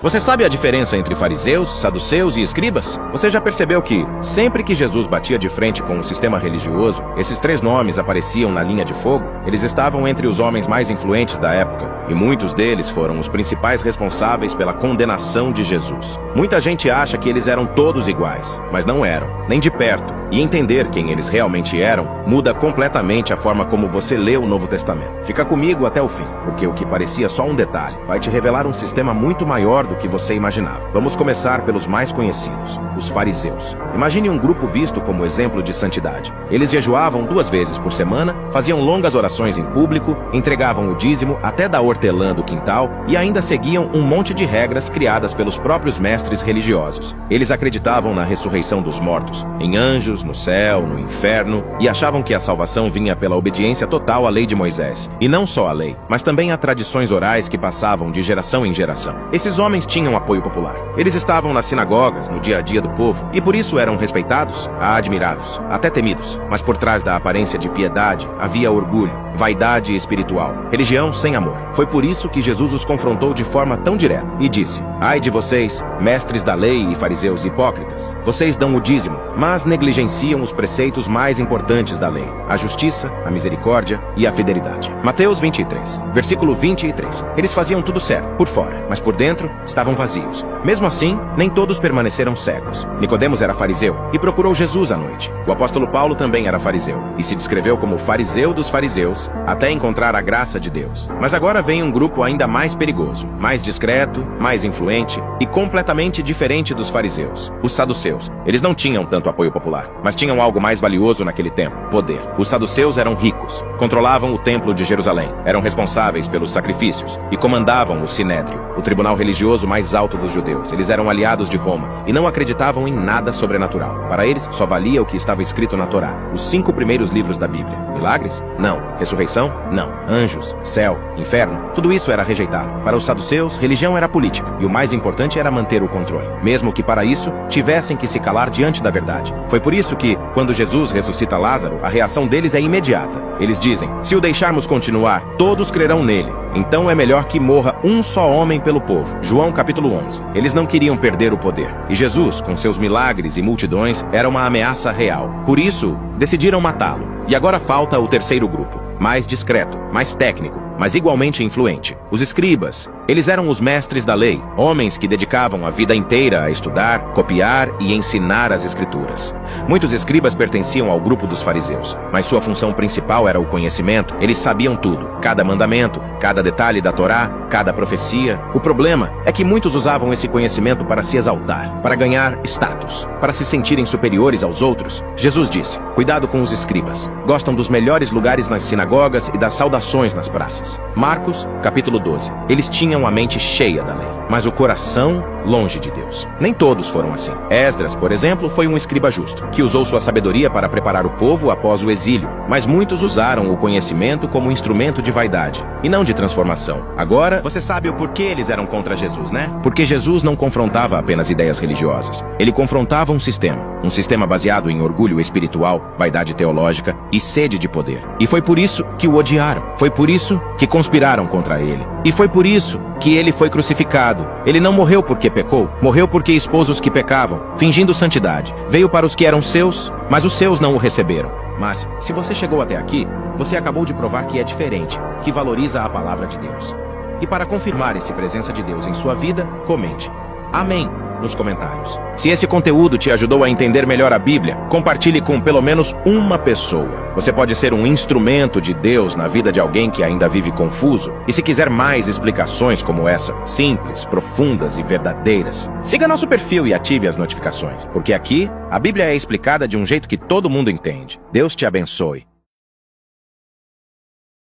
Você sabe a diferença entre fariseus, saduceus e escribas? Você já percebeu que, sempre que Jesus batia de frente com o sistema religioso, esses três nomes apareciam na linha de fogo? Eles estavam entre os homens mais influentes da época, e muitos deles foram os principais responsáveis pela condenação de Jesus. Muita gente acha que eles eram todos iguais, mas não eram, nem de perto. E entender quem eles realmente eram muda completamente a forma como você lê o Novo Testamento. Fica comigo até o fim, porque o que parecia só um detalhe vai te revelar um sistema muito maior do que você imaginava. Vamos começar pelos mais conhecidos, os fariseus. Imagine um grupo visto como exemplo de santidade. Eles jejuavam 2 vezes por semana, faziam longas orações em público, entregavam o dízimo até da hortelã do quintal e ainda seguiam um monte de regras criadas pelos próprios mestres religiosos. Eles acreditavam na ressurreição dos mortos, em anjos, no céu, no inferno, e achavam que a salvação vinha pela obediência total à lei de Moisés. E não só à lei, mas também a tradições orais que passavam de geração em geração. Esses homens tinham apoio popular. Eles estavam nas sinagogas, no dia a dia do povo, e por isso eram respeitados, admirados, até temidos. Mas por trás da aparência de piedade havia orgulho, vaidade espiritual, religião sem amor. Foi por isso que Jesus os confrontou de forma tão direta e disse: "Ai de vocês, mestres da lei e fariseus hipócritas! Vocês dão o dízimo, mas negligenciam os preceitos mais importantes da lei: a justiça, a misericórdia e a fidelidade." Mateus 23, versículo 23. Eles faziam tudo certo, por fora, mas por dentro estavam vazios. Mesmo assim, nem todos permaneceram cegos. Nicodemos era fariseu e procurou Jesus à noite. O apóstolo Paulo também era fariseu e se descreveu como fariseu dos fariseus até encontrar a graça de Deus. Mas agora vem um grupo ainda mais perigoso, mais discreto, mais influente e completamente diferente dos fariseus: os saduceus. Eles não tinham tanto apoio popular, mas tinham algo mais valioso naquele tempo: poder. Os saduceus eram ricos, controlavam o templo de Jerusalém, eram responsáveis pelos sacrifícios e comandavam o Sinédrio, o tribunal religioso mais alto dos judeus. Eles eram aliados de Roma e não acreditavam em nada sobrenatural. Para eles, só valia o que estava escrito na Torá, os 5 primeiros livros da Bíblia. Milagres? Não. Ressurreição? Não. Anjos, céu, inferno, tudo isso era rejeitado. Para os saduceus, religião era política, e o mais importante era manter o controle, mesmo que para isso tivessem que se calar diante da verdade. Foi por isso que, quando Jesus ressuscita Lázaro, a reação deles é imediata. Eles dizem: "Se o deixarmos continuar, todos crerão nele. Então é melhor que morra um só homem pelo povo." João capítulo 11. Eles não queriam perder o poder. E Jesus, com seus milagres e multidões, era uma ameaça real. Por isso, decidiram matá-lo. E agora falta o terceiro grupo, mais discreto, mais técnico, mas igualmente influente: os escribas. Eles eram os mestres da lei, homens que dedicavam a vida inteira a estudar, copiar e ensinar as escrituras. Muitos escribas pertenciam ao grupo dos fariseus, mas sua função principal era o conhecimento. Eles sabiam tudo, cada mandamento, cada detalhe da Torá, cada profecia. O problema é que muitos usavam esse conhecimento para se exaltar, para ganhar status, para se sentirem superiores aos outros. Jesus disse: "Cuidado com os escribas. Gostam dos melhores lugares nas sinagogas e das saudações nas praças." Marcos, capítulo 12. Eles tinham a mente cheia da lei, mas o coração longe de Deus. Nem todos foram assim. Esdras, por exemplo, foi um escriba justo, que usou sua sabedoria para preparar o povo após o exílio, mas muitos usaram o conhecimento como instrumento de vaidade, e não de transformação. Agora, você sabe o porquê eles eram contra Jesus, né? Porque Jesus não confrontava apenas ideias religiosas. Ele confrontava um sistema baseado em orgulho espiritual, vaidade teológica e sede de poder. E foi por isso que o odiaram. Foi por isso que conspiraram contra ele. E foi por isso que ele foi crucificado. Ele não morreu porque pecou, morreu porque expôs os que pecavam, fingindo santidade. Veio para os que eram seus, mas os seus não o receberam. Mas, se você chegou até aqui, você acabou de provar que é diferente, que valoriza a palavra de Deus. E para confirmar essa presença de Deus em sua vida, comente "Amém" nos comentários. Se esse conteúdo te ajudou a entender melhor a Bíblia, compartilhe com pelo menos uma pessoa. Você pode ser um instrumento de Deus na vida de alguém que ainda vive confuso. E se quiser mais explicações como essa, simples, profundas e verdadeiras, siga nosso perfil e ative as notificações, porque aqui a Bíblia é explicada de um jeito que todo mundo entende. Deus te abençoe.